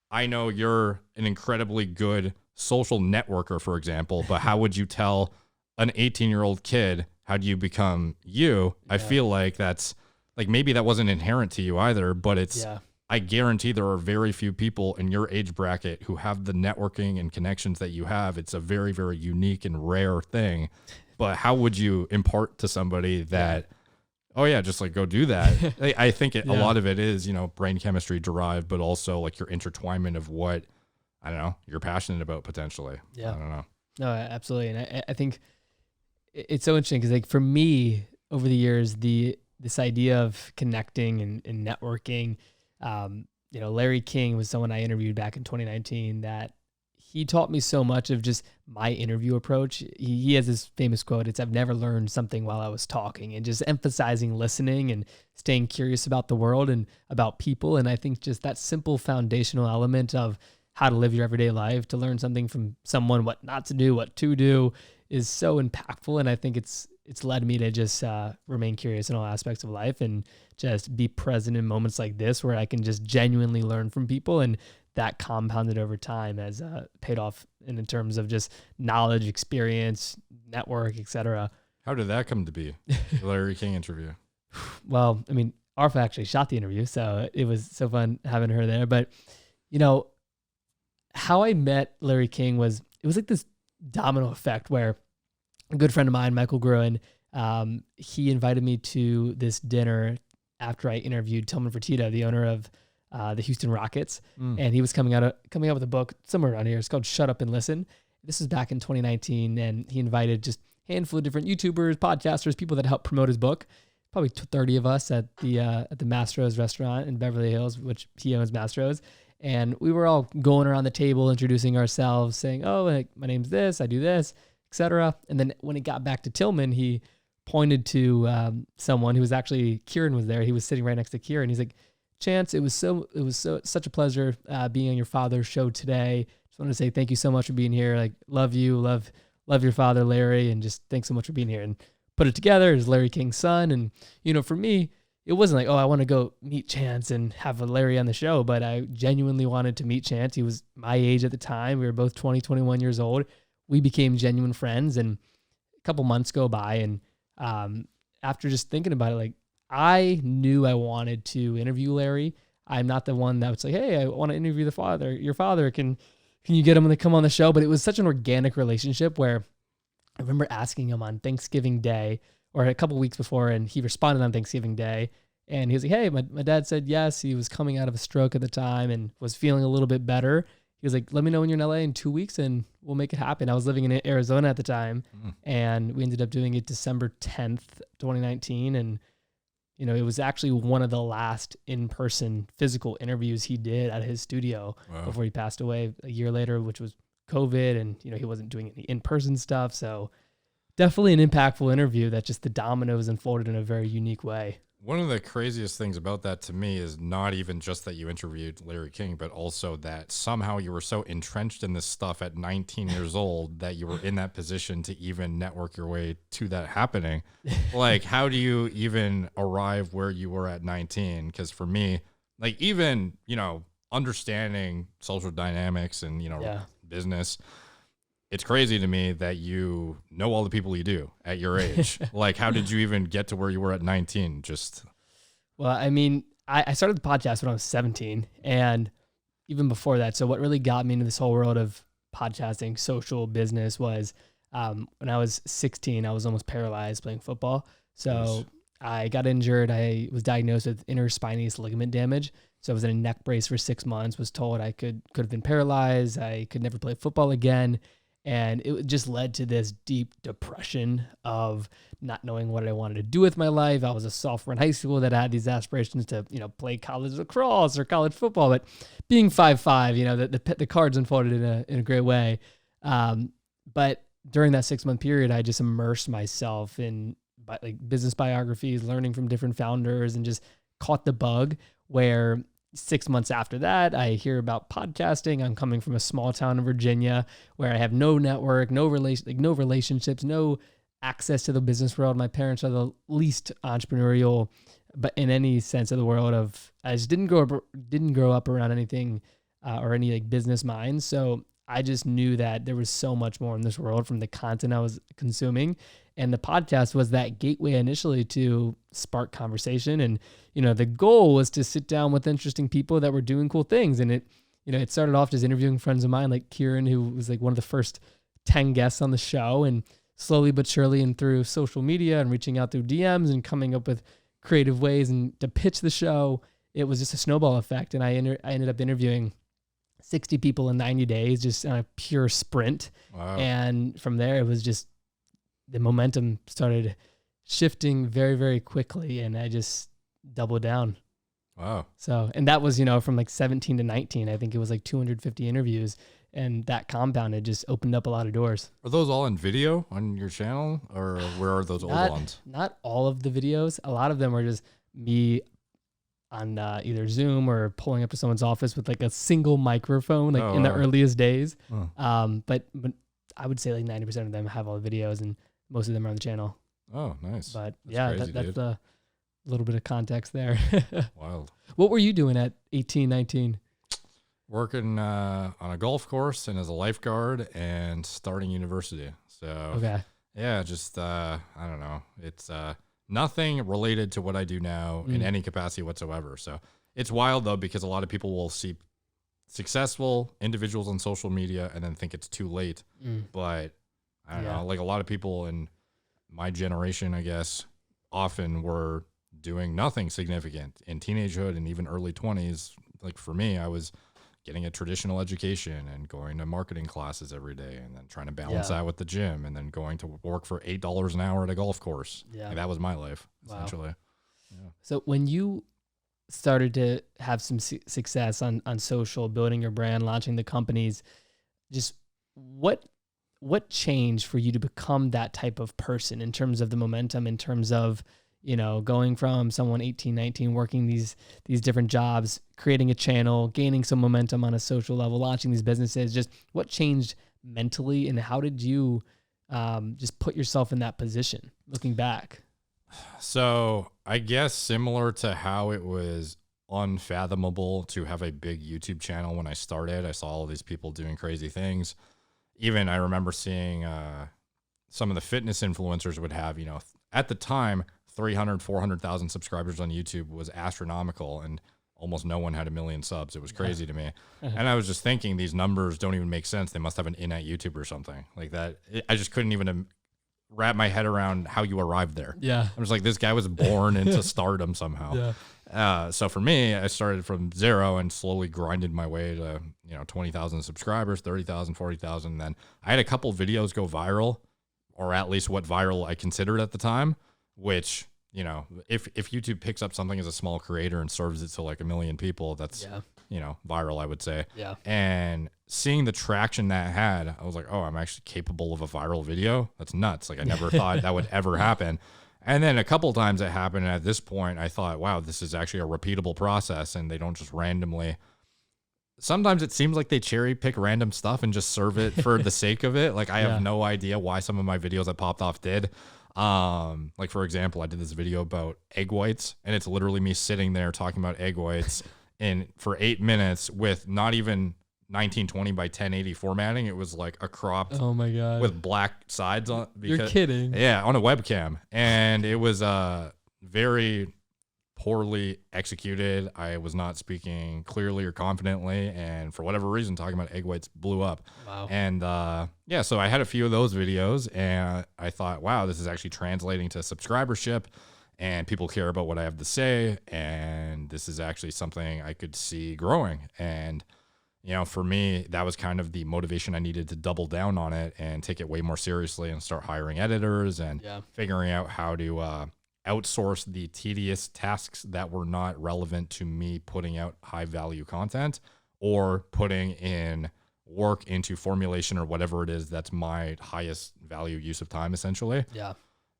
I know you're an incredibly good social networker, for example, but how would you tell an 18-year-old kid, how do you become you? Yeah. I feel like that's like, maybe that wasn't inherent to you either, but I guarantee there are very few people in your age bracket who have the networking and connections that you have. It's a very, very unique and rare thing. But how would you impart to somebody that, oh yeah, just like go do that? I think a lot of it is, brain chemistry derived, but also like your intertwinement of what, I don't know, you're passionate about potentially. Yeah. I don't know. No, absolutely. And I think it's so interesting because like for me over the years, this idea of connecting and networking, Larry King was someone I interviewed back in 2019 that he taught me so much of just my interview approach. He has this famous quote, it's, I've never learned something while I was talking, and just emphasizing listening and staying curious about the world and about people. And I think just that simple foundational element of how to live your everyday life, to learn something from someone, what not to do, what to do, is so impactful. And I think it's led me to just remain curious in all aspects of life and just be present in moments like this where I can just genuinely learn from people. And that compounded over time has paid off in terms of just knowledge, experience, network, etc. How did that come to be, the Larry King interview? Well, I mean, Arfa actually shot the interview, so it was so fun having her there. But, how I met Larry King it was like this domino effect where a good friend of mine, Michael Gruen, he invited me to this dinner after I interviewed Tillman Fertitta, the owner of the Houston Rockets. And he was coming out with a book somewhere around here. It's called Shut Up and Listen. This was back in 2019. And he invited just a handful of different YouTubers, podcasters, people that helped promote his book. Probably 30 of us at the Mastro's restaurant in Beverly Hills, which he owns Mastro's. And we were all going around the table, introducing ourselves, saying, oh, like, my name's this, I do this, etc. And then when it got back to Tillman, he pointed to someone who was actually, Kieran was there. He was sitting right next to Kieran. He's like, Chance, it was such a pleasure being on your father's show today. Just wanted to say thank you so much for being here. Like, love you, love your father, Larry, and just thanks so much for being here. And put it together as Larry King's son. And, for me, it wasn't like, oh, I want to go meet Chance and have a Larry on the show, but I genuinely wanted to meet Chance. He was my age at the time. We were both 20, 21 years old. We became genuine friends, and a couple months go by. And after just thinking about it, like, I knew I wanted to interview Larry. I'm not the one that was like, hey, I want to interview your father. Can you get him to come on the show? But it was such an organic relationship where I remember asking him on Thanksgiving Day or a couple weeks before, and he responded on Thanksgiving Day. And he was like, hey, my dad said yes. He was coming out of a stroke at the time and was feeling a little bit better. He was like, let me know when you're in LA in 2 weeks and we'll make it happen. I was living in Arizona at the time, and we ended up doing it December 10th, 2019. And it was actually one of the last in-person physical interviews he did at his studio before he passed away a year later, which was COVID. And, he wasn't doing any in-person stuff. So definitely an impactful interview that just the dominoes unfolded in a very unique way. One of the craziest things about that to me is not even just that you interviewed Larry King, but also that somehow you were so entrenched in this stuff at 19 years old that you were in that position to even network your way to that happening. Like, how do you even arrive where you were at 19? Because for me, like, even, understanding social dynamics and, business, it's crazy to me that you know all the people you do at your age. Like, how did you even get to where you were at 19? Well, I mean, I started the podcast when I was 17, and even before that. So what really got me into this whole world of podcasting, social business was when I was 16, I was almost paralyzed playing football. So I got injured. I was diagnosed with interspinous ligament damage. So I was in a neck brace for 6 months, was told I could have been paralyzed. I could never play football again. And it just led to this deep depression of not knowing what I wanted to do with my life. I was a sophomore in high school that had these aspirations to, play college lacrosse or college football. But being 5'5", the cards unfolded in a great way. But during that 6 month period, I just immersed myself in like business biographies, learning from different founders, and just caught the bug where 6 months after that, I hear about podcasting. I'm coming from a small town in Virginia where I have no network, no relationships, no access to the business world. My parents are the least entrepreneurial, but in any sense of the world of, I just didn't grow up around anything or any like business minds. So I just knew that there was so much more in this world from the content I was consuming. And the podcast was that gateway initially to spark conversation. And, the goal was to sit down with interesting people that were doing cool things. And it started off just interviewing friends of mine like Kieran, who was like one of the first 10 guests on the show, and slowly but surely and through social media and reaching out through DMs and coming up with creative ways and to pitch the show, it was just a snowball effect. And I ended up interviewing 60 people in 90 days, just on a pure sprint. Wow. And from there, it was just the momentum started shifting very, very quickly. And I just doubled down. Wow. So, and that was, from like 17 to 19, I think it was like 250 interviews, and that compounded just opened up a lot of doors. Are those all in video on your channel, or where are those old ones? Not all of the videos. A lot of them were just me on either Zoom or pulling up to someone's office with like a single microphone, like the earliest days. But I would say like 90% of them have all the videos, and most of them are on the channel. Oh, nice. But that's that's the little bit of context there. Wild. What were you doing at 18, 19? Working on a golf course and as a lifeguard and starting university. So, okay. Yeah, just, I don't know. It's nothing related to what I do now in any capacity whatsoever. So it's wild though, because a lot of people will see successful individuals on social media and then think it's too late. But I don't know, like a lot of people in my generation, I guess, often were doing nothing significant in teenagehood and even early 20s. Like for me, I was getting a traditional education and going to marketing classes every day, and then trying to balance that with the gym, and then going to work for $8 an hour at a golf course. Yeah. Like that was my life, essentially. Yeah. So when you started to have some success on social, building your brand, launching the companies, just what changed for you to become that type of person in terms of the momentum, in terms of, going from someone 18, 19, working these different jobs, creating a channel, gaining some momentum on a social level, launching these businesses, just what changed mentally, and how did you just put yourself in that position looking back? So I guess similar to how it was unfathomable to have a big YouTube channel when I started, I saw all these people doing crazy things. Even I remember seeing some of the fitness influencers would have, at the time, 300, 400,000 subscribers on YouTube was astronomical, and almost no one had 1 million subs. It was crazy to me. And I was just thinking, these numbers don't even make sense. They must have an in at YouTube or something like that. I just couldn't even wrap my head around how you arrived there. Yeah. I was like, this guy was born into stardom somehow. Yeah. So for me, I started from 0 and slowly grinded my way to, 20,000 subscribers, 30,000, 40,000. Then I had a couple videos go viral, or at least what viral I considered at the time, which, if YouTube picks up something as a small creator and serves it to like 1 million people, that's, viral, I would say. Yeah. And seeing the traction that had, I was like, oh, I'm actually capable of a viral video. That's nuts. Like I never thought that would ever happen. And then a couple times it happened. And at this point I thought, wow, this is actually a repeatable process, and they don't just randomly. Sometimes it seems like they cherry pick random stuff and just serve it for the sake of it. Like I have no idea why some of my videos that popped off did. Like for example, I did this video about egg whites, and it's literally me sitting there talking about egg whites for 8 minutes with not even 1920 by 1080 formatting. It was like a cropped, oh my God, with black sides on. You're kidding. Yeah, on a webcam, and it was very poorly executed. I was not speaking clearly or confidently, and for whatever reason, talking about egg whites blew up. Wow. And so I had a few of those videos, and I thought, wow, this is actually translating to subscribership, and people care about what I have to say, and this is actually something I could see growing. And for me, that was kind of the motivation I needed to double down on it and take it way more seriously and start hiring editors and figuring out how to outsource the tedious tasks that were not relevant to me putting out high value content, or putting in work into formulation or whatever it is that's my highest value use of time, essentially. Yeah.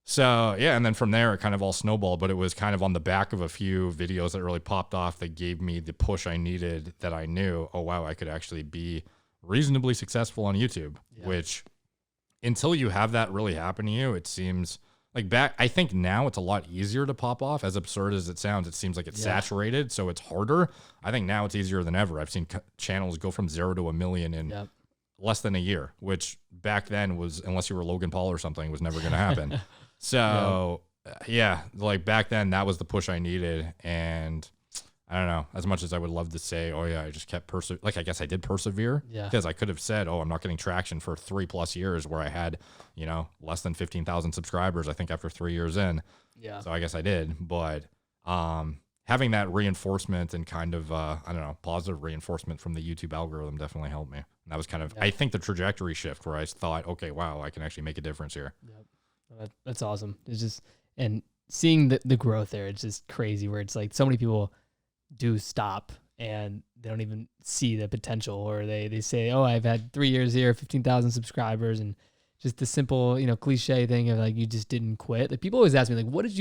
So yeah, and then from there it kind of all snowballed, but it was kind of on the back of a few videos that really popped off that gave me the push I needed, that I knew, oh wow, I could actually be reasonably successful on YouTube, which until you have that really happen to you, it seems like I think now it's a lot easier to pop off. As absurd as it sounds, it seems like it's saturated, so it's harder. I think now it's easier than ever. I've seen channels go from 0 to 1 million in less than a year, which back then was, unless you were Logan Paul or something, was never going to happen. So like back then that was the push I needed. And I don't know, as much as I would love to say, oh yeah, I just kept I guess I did persevere, because I could have said, oh, I'm not getting traction for 3+ years, where I had, less than 15,000 subscribers, I think after 3 years in. Yeah. So I guess I did, but, having that reinforcement and kind of, I don't know, positive reinforcement from the YouTube algorithm definitely helped me. And that was kind of, I think, the trajectory shift where I thought, okay, wow, I can actually make a difference here. That's awesome. It's just, and seeing the growth there, it's just crazy, where it's like so many people do stop and they don't even see the potential, or they say, oh, I've had 3 years here, 15,000 subscribers, and just the simple, cliche thing of like, you just didn't quit. Like, people always ask me, like, what have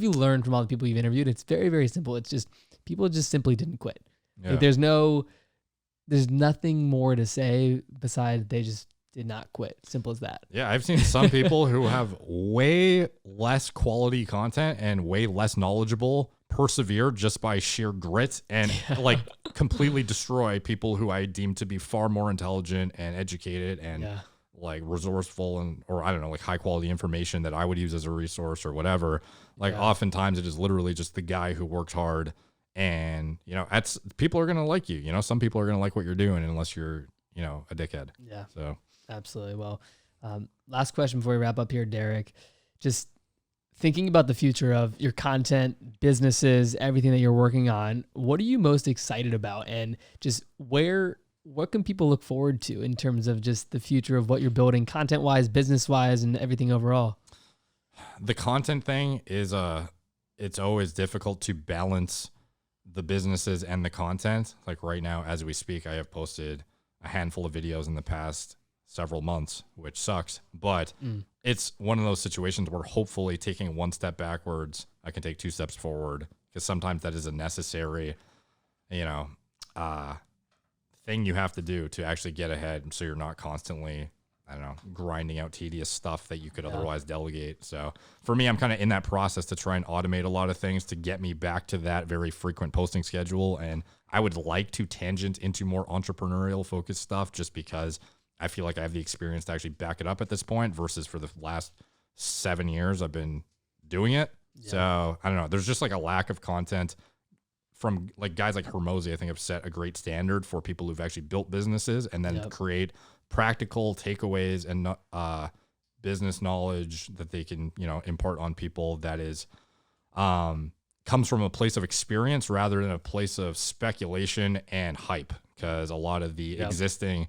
you learned from all the people you've interviewed? It's very, very simple. It's just, people just simply didn't quit. Yeah. Like, there's nothing more to say besides they just did not quit. Simple as that. Yeah, I've seen some people who have way less quality content and way less knowledgeable persevere just by sheer grit, and like completely destroy people who I deem to be far more intelligent and educated and like resourceful, and, or I don't know, like high quality information that I would use as a resource or whatever. Like oftentimes it is literally just the guy who worked hard, and people are going to like you, some people are going to like what you're doing, unless you're, a dickhead. Yeah. So absolutely. Well, last question before we wrap up here, Derek, just thinking about the future of your content, businesses, everything that you're working on, what are you most excited about? And just what can people look forward to in terms of just the future of what you're building, content-wise, business-wise, and everything overall? The content thing is, it's always difficult to balance the businesses and the content. Like right now, as we speak, I have posted a handful of videos in the past several months, which sucks, but it's one of those situations where hopefully taking one step backwards, I can take 2 steps forward, because sometimes that is a necessary, thing you have to do to actually get ahead. So you're not constantly, I don't know, grinding out tedious stuff that you could otherwise delegate. So for me, I'm kind of in that process to try and automate a lot of things to get me back to that very frequent posting schedule. And I would like to tangent into more entrepreneurial focused stuff, just because I feel like I have the experience to actually back it up at this point, versus for the last 7 years I've been doing it. Yeah. So I don't know. There's just like a lack of content from like guys like Hermosi. I think have set a great standard for people who've actually built businesses and then create practical takeaways and business knowledge that they can, impart on people that is comes from a place of experience rather than a place of speculation and hype. Because a lot of the existing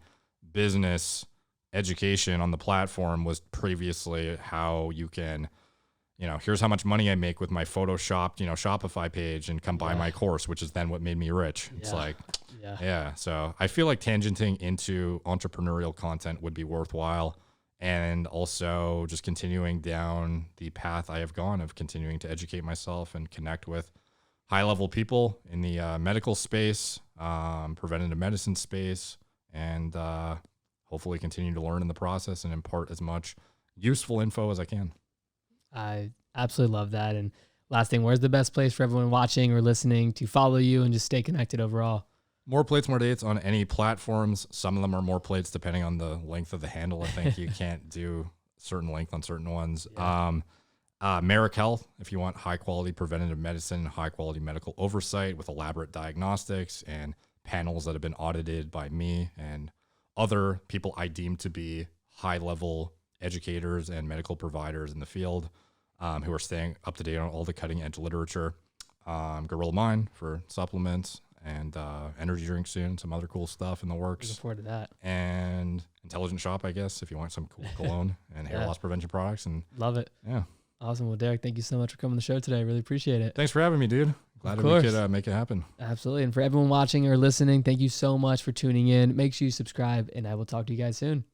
business education on the platform was previously how you can, here's how much money I make with my Photoshopped, Shopify page, and come buy my course, which is then what made me rich. It's so I feel like tangenting into entrepreneurial content would be worthwhile, and also just continuing down the path I have gone of continuing to educate myself and connect with high level people in the medical space, preventative medicine space, and hopefully continue to learn in the process and impart as much useful info as I can. I absolutely love that. And last thing, where's the best place for everyone watching or listening to follow you and just stay connected overall? More plates, more dates on any platforms. Some of them are more plates depending on the length of the handle. I think you can't do certain length on certain ones. Marek Health, if you want high quality preventative medicine, high quality medical oversight with elaborate diagnostics and panels that have been audited by me and other people I deem to be high level educators and medical providers in the field, who are staying up to date on all the cutting edge literature. Gorilla Mine for supplements and energy drinks soon, some other cool stuff in the works. Looking forward to that. And Intelligent Shop, I guess, if you want some cool cologne and hair loss prevention products. And love it. Yeah. Awesome. Well, Derek, thank you so much for coming on the show today. I really appreciate it. Thanks for having me, dude. Glad that we could make it happen. Absolutely. And for everyone watching or listening, thank you so much for tuning in. Make sure you subscribe, and I will talk to you guys soon.